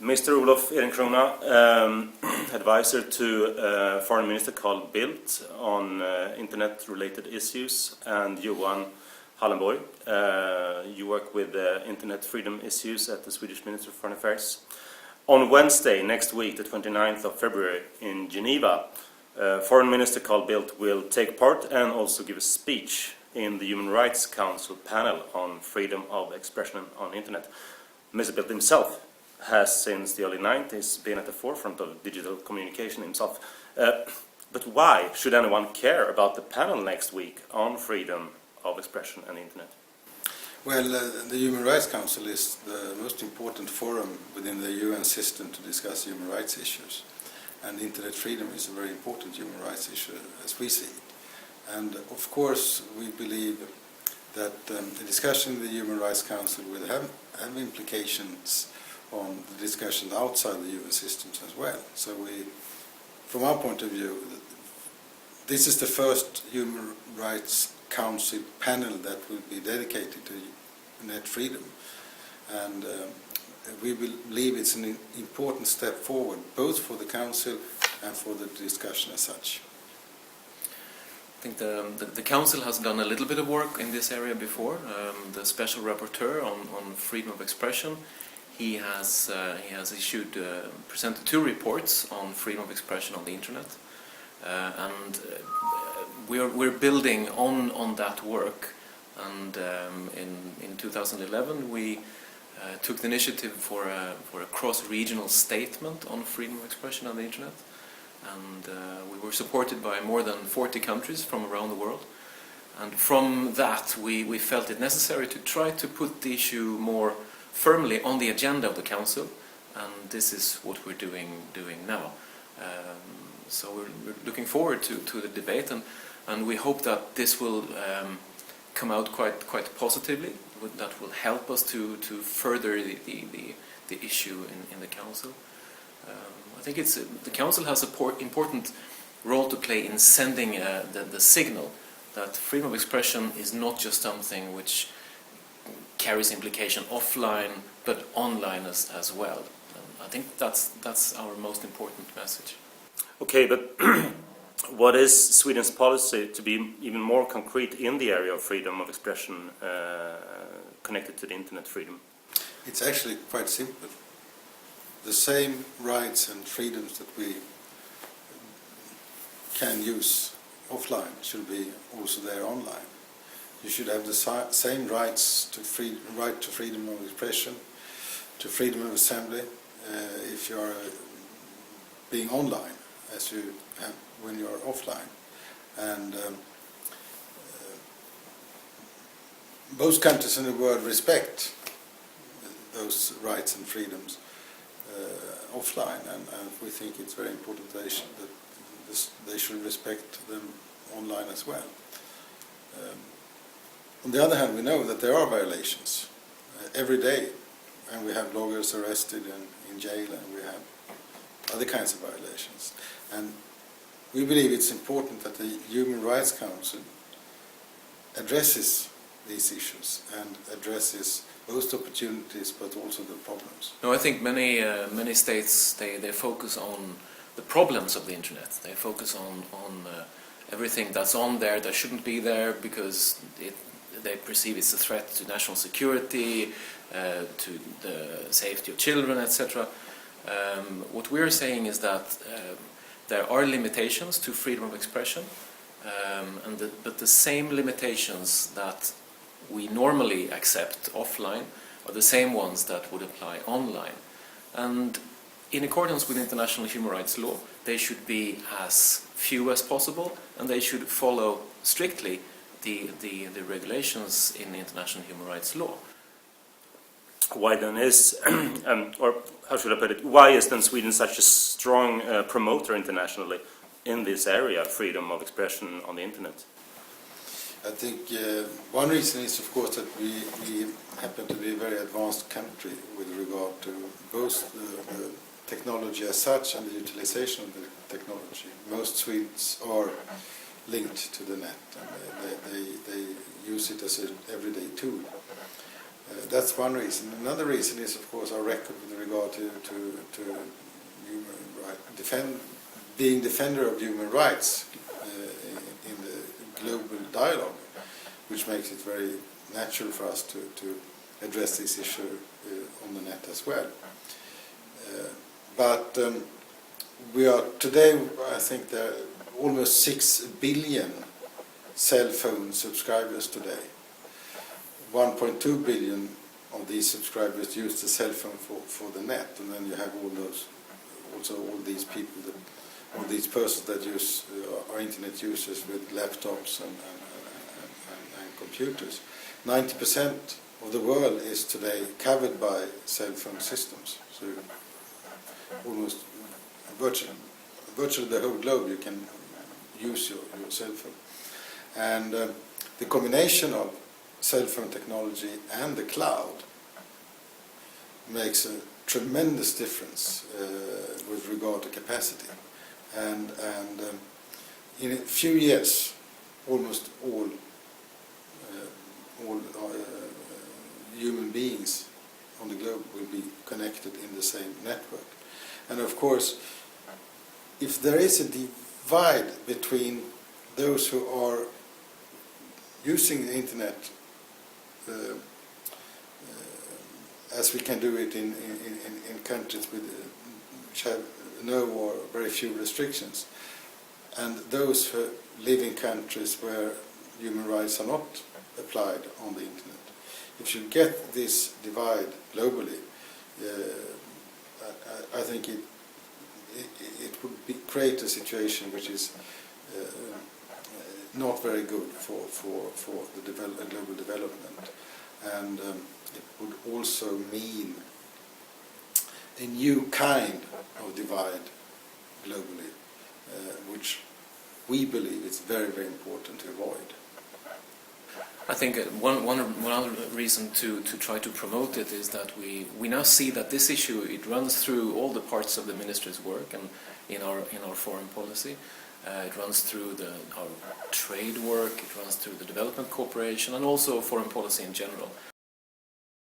Mr. Olof Ehrenkrona, advisor to Foreign Minister Carl Bildt on internet-related issues, and Johan Hallenborg, you work with internet freedom issues at the Swedish Ministry of Foreign Affairs. On Wednesday next week, the 29th of February, in Geneva, Foreign Minister Carl Bildt will take part and also give a speech in the Human Rights Council panel on freedom of expression on internet. Mr. Bildt himself has since the early 90s been at the forefront of digital communication himself. But why should anyone care about the panel next week on freedom of expression and the internet? Well, the Human Rights Council is the most important forum within the UN system to discuss human rights issues. And internet freedom is a very important human rights issue as we see it. And of course we believe that the discussion in the Human Rights Council will have implications on the discussion outside the UN systems as well. So from our point of view, this is the first Human Rights Council panel that will be dedicated to net freedom. And we believe it's an important step forward, both for the Council and for the discussion as such. I think the Council has done a little bit of work in this area before. The Special Rapporteur on freedom of expression, he has presented 2 reports on freedom of expression on the internet, and we're building on that work. And in 2011 we took the initiative for a cross-regional statement on freedom of expression on the internet, and we were supported by more than 40 countries from around the world. And from that we felt it necessary to try to put the issue more firmly on the agenda of the Council, and this is what we're doing now. So we're looking forward to the debate, and we hope that this will come out quite positively. That will help us to further the issue in the Council. I think the Council has an important role to play in sending the signal that freedom of expression is not just something which carries implication offline, but online as well. I think that's our most important message. Okay, but what is Sweden's policy to be even more concrete in the area of freedom of expression connected to the internet freedom? It's actually quite simple. The same rights and freedoms that we can use offline should be also there online. You should have the same rights to right to freedom of expression, to freedom of assembly, if you are being online as you have when you are offline. And most countries in the world respect those rights and freedoms offline, and we think it's very important that they should respect them online as well. On the other hand, we know that there are violations every day, and we have bloggers arrested and in jail, and we have other kinds of violations. And we believe it's important that the Human Rights Council addresses these issues and addresses both opportunities but also the problems. No, I think many states they focus on the problems of the internet. They focus on everything that's on there that shouldn't be there because they perceive it's a threat to national security, to the safety of children, etc. What we're saying is that there are limitations to freedom of expression, but the same limitations that we normally accept offline are the same ones that would apply online. And in accordance with international human rights law, they should be as few as possible, and they should follow strictly the regulations in international human rights law. Why then is, or how should I put it, why is then Sweden such a strong promoter internationally in this area, freedom of expression on the internet? I think one reason is, of course, that we happen to be a very advanced country with regard to both the technology as such and the utilization of the technology. Most Swedes are linked to the net, and they use it as an everyday tool. That's one reason. Another reason is, of course, our record with regard to human rights, being defender of human rights in the global dialogue, which makes it very natural for us to address this issue on the net as well. But we are today, I think there are almost 6 billion cell phone subscribers today. 1.2 billion of these subscribers use the cell phone for the net, and then you have all these people, all these persons that use are internet users with laptops and computers. 90% of the world is today covered by cell phone systems. So almost virtually the whole globe you can use your cell phone. And the combination of cell phone technology and the cloud makes a tremendous difference with regard to capacity. And in a few years, almost all human beings on the globe will be connected in the same network. And of course, if there is a divide between those who are using the internet as we can do it in countries which have no or very few restrictions, and those who live in countries where human rights are not applied on the internet. If you get this divide globally, I think it would create a situation which is not very good for the global development, and it would also mean a new kind of divide globally, which we believe is very, very important to avoid. I think one other reason to try to promote it is that we now see that this issue, it runs through all the parts of the ministry's work and in our foreign policy. It runs through our trade work, it runs through the development cooperation, and also foreign policy in general.